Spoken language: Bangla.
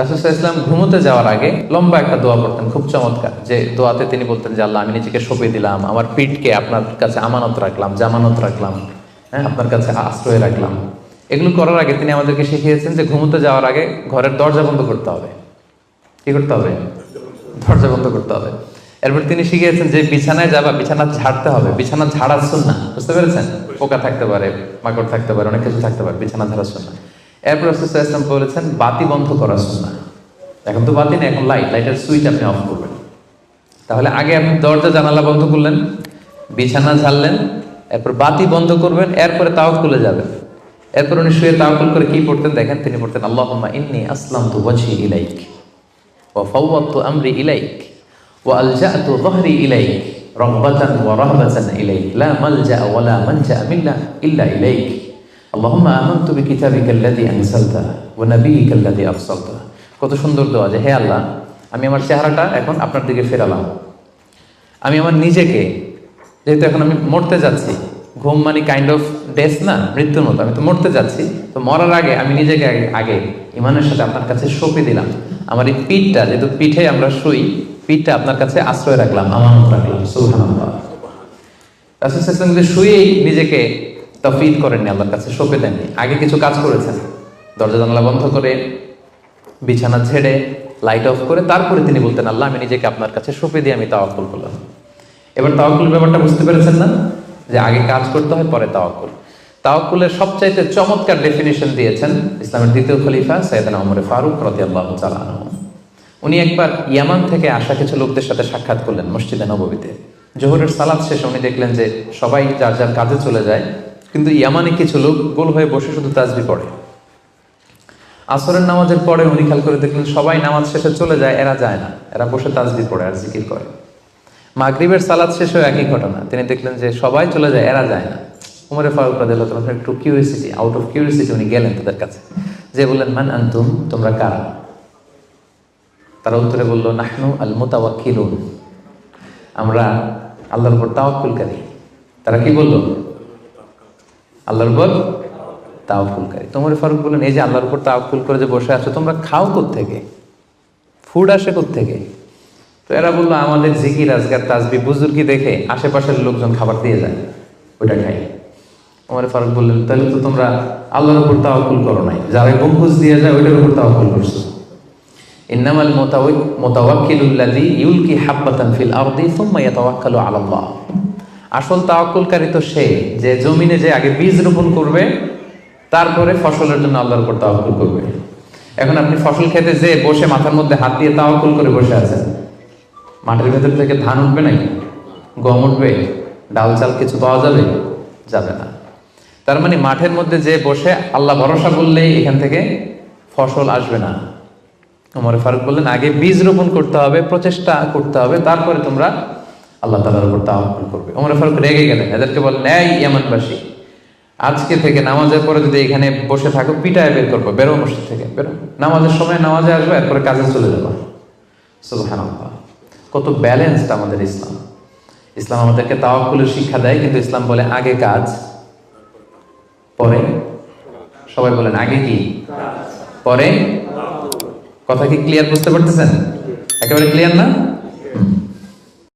রাসূল সাল্লাল্লাহু আলাইহি ওয়াসাল্লাম ঘুমোতে যাওয়ার আগে লম্বা একটা দোয়া পড়তেন, খুব চমৎকার। যে দোয়াতে তিনি বলতেন যে আল্লাহ, আমি নিজেকে সঁপে দিলাম, আমার পিঠকে আপনার কাছে আমানত রাখলাম, জামানত রাখলাম, হ্যাঁ, আপনার কাছে আশ্রয় রাখলাম। এগুলো করার আগে তিনি আমাদেরকে শিখিয়েছেন যে ঘুমোতে যাওয়ার আগে ঘরের দরজা বন্ধ করতে হবে। কি করতে হবে? দরজা বন্ধ করতে হবে। এরপর তিনি শিখিয়েছেন যে বিছানায় যাবা, বিছানা ঝাড়তে হবে। বিছানা ঝাড়া সুন্নাহ, বুঝতে পেরেছেন? পোকা থাকতে পারে, মাকড় থাকতে পারে, অনেক কিছু থাকতে পারে, বিছানা ঝাড়া সুন্নাহ। এরপর রাসূল সাল্লাল্লাহু আলাইহি ওয়াসাল্লাম বলেছেন বাতি বন্ধ করা সুন্নাহ। এখন তো বাতি নেই, এখন লাইটের সুইচ আপনি অফ করবেন। তাহলে আগে আপনি দরজা জানালা বন্ধ করলেন, বিছানা ঝাড়লেন, এরপর বাতি বন্ধ করবেন, এরপরে তাওয়াক্কুলে যাবেন। এরপর উনি শুয়ে তাওয়াক্কুল করে কি পড়তেন দেখেন, তিনি পড়তেন আল্লাহুম্মা ইন্নী আসলামতু ওয়াজহি ইলাইক ওয়া ফাওয়াদতু আমরি ইলাইক ওয়া আলজা'তু যহরি ইলাইক রাগবাতান ওয়া রাহবাতান ইলাইক লা মালজা ওয়া লা মানজা ইল্লা ইলাইক আল্লাহুম্মা আমানতু বিকিতাবিকাল্লাযী আনজালতা ওয়া নাবিয়্যিকাল্লাযী আরসালতা। কত সুন্দর দোয়া যে হে আল্লাহ, আমি আমার চেহারাটা এখন আপনার দিকে ফেরালাম। আমি আমার নিজেকে, যেহেতু এখন আমি মরতে যাচ্ছি, ঘুম মানে কাইন্ড অফ ডেথ না, মৃত্যুর মতো, আমি তো মরতে যাচ্ছি, তো মরার আগে আমি নিজেকে আগে ইমানের সাথে আপনার কাছে সঁপে দিলাম। আমার এই পিঠটা, যেহেতু পিঠে আমরা শুই, পিঠটা আপনার কাছে আশ্রয় রাখলাম, আমানত রাখলাম। সুবহানাল্লাহ। রাসূল সাল্লাল্লাহু আলাইহি ওয়াসাল্লাম শুয়েই নিজেকে তাফওয়ীদ করেননি, আল্লাহর কাছে সঁপে দেননি, আগে কিছু কাজ করেছেন। দরজা জানালা বন্ধ করে, বিছানা ঝেড়ে, লাইট অফ করে, তারপরে তিনি বলতেন আল্লাহ, আমি নিজেকে আপনার কাছে সঁপে দিয়ে আমি তাওয়াক্কুল করলাম। এবার তাওয়াক্কুলের ব্যাপারটা বুঝতে পেরেছেন না, যে আগে কাজ করতে হয় পরে তাওয়াক্কুল। তাওয়াক্কুলের সবচাইতে চমৎকার ডেফিনিশন দিয়েছেন ইসলামের দ্বিতীয় খলিফা সাইয়েদনা ওমর ফারুক রাদিয়াল্লাহু তাআলা আনহু। উনি একবার ইয়ামান থেকে আসা কিছু লোকদের সাথে সাক্ষাৎ করলেন মসজিদে নববীতে। জোহরের সালাত শেষে উনি দেখলেন যে সবাই যার যার কাজে চলে যায়, কিন্তু ইয়ামানে কিছু লোক গোল হয়ে বসে শুধু তাসবিহ পড়ে। আসরের নামাজের পরে উনি খেয়াল করে দেখলেন সবাই নামাজ শেষে চলে যায়, এরা যায় না, এরা বসে তাসবিহ পড়ে আর জিকির করে। মাগরিবের সালাত শেষেও একই ঘটনা, তিনি দেখলেন যে সবাই চলে যায়, এরা যায় না। ওমর ফারুক রাদিয়াল্লাহু তাআলা একটু কিউরিওসিটি, আউট অফ কিউরিওসিটি উনি গেলেন তাদের কাছে, যে বললেন মান আনতুম, তোমরা কারা? তারা উত্তরে বলল নাহনু আল মুতাওয়াক্কিলুন, আমরা আল্লাহর উপর তাওয়াক্কুলকারী। তারা কি বলল? আল্লাহর উপর তাওয়াক্কুলকারী। ওমর ফারুক বললেন এই যে আল্লাহর উপর তাওয়াক্কুল করে যে বসে আছো, তোমরা খাও কোত্থেকে? ফুড আসে কোত্থেকে? তো এরা বললো আমাদের জিকির আজকার তাসবিহ বুজুর্গি দেখে আশেপাশের লোকজন খাবার দিয়ে যায়, ওইটা খাই। ওমর ফারুক বললেন তাহলে তো তোমরা আল্লাহর উপর তাওয়াক্কুল করো নাই, যারা গম্বুজ দিয়ে যায় ওইটার উপর তাওয়াক্কুল করছো। ইন্নামাল মুতাওয়াক্কিলুল্লাযী ইউলকি হাব্বাতান ফিল আরদি সুম্মা ইয়াতাওয়াক্কালু আলাল্লাহ। আসল তাওয়াক্কুলকারী তো সে যে জমিনে যে আগে বীজ রোপণ করবে, তারপরে ফসলের জন্য আল্লাহর উপর তাওয়াক্কুল করবে। এখন আপনি ফসল খেতে যে বসে মাথার মধ্যে হাত দিয়ে তাওয়াক্কুল করে বসে আছেন, মাঠের ভেতর থেকে ধান উঠবে নাকি? গম উঠবে? ডাল চাল কিছু পাওয়া যাবে? যাবে না। তার মানে মাঠের মধ্যে যে বসে আল্লাহ ভরসা বললেই এখান থেকে ফসল আসবে না। ওমর ফারুক বললেন আগে বীজ রোপণ করতে হবে, প্রচেষ্টা করতে হবে, তারপরে তোমরা আল্লাহ তাআলার উপর তাওয়াক্কুল করবে। ওমর ফারুক রেগে গেলেন, এদেরকে বললেন এই ইয়ামানবাসী, আজকে থেকে নামাজের পরে যদি এখানে বসে থাকো পিটায় বের করবো, বেরো মসজিদ থেকে, বেরো। নামাজের সময় নামাজে আসবে, এরপরে কাজে চলে যাবো। সুবহানাল্লাহ। কত ব্যালেন্সড আমাদের ইসলাম। ইসলাম আমাদেরকে তাওয়াক্কুলের শিক্ষা দেয়, কিন্তু ইসলাম বলে আগে কাজ পরে। সবাই বলেন আগে কি পরে। কথা কি ক্লিয়ার বুঝতে পারতেছেন? একেবারে ক্লিয়ার না?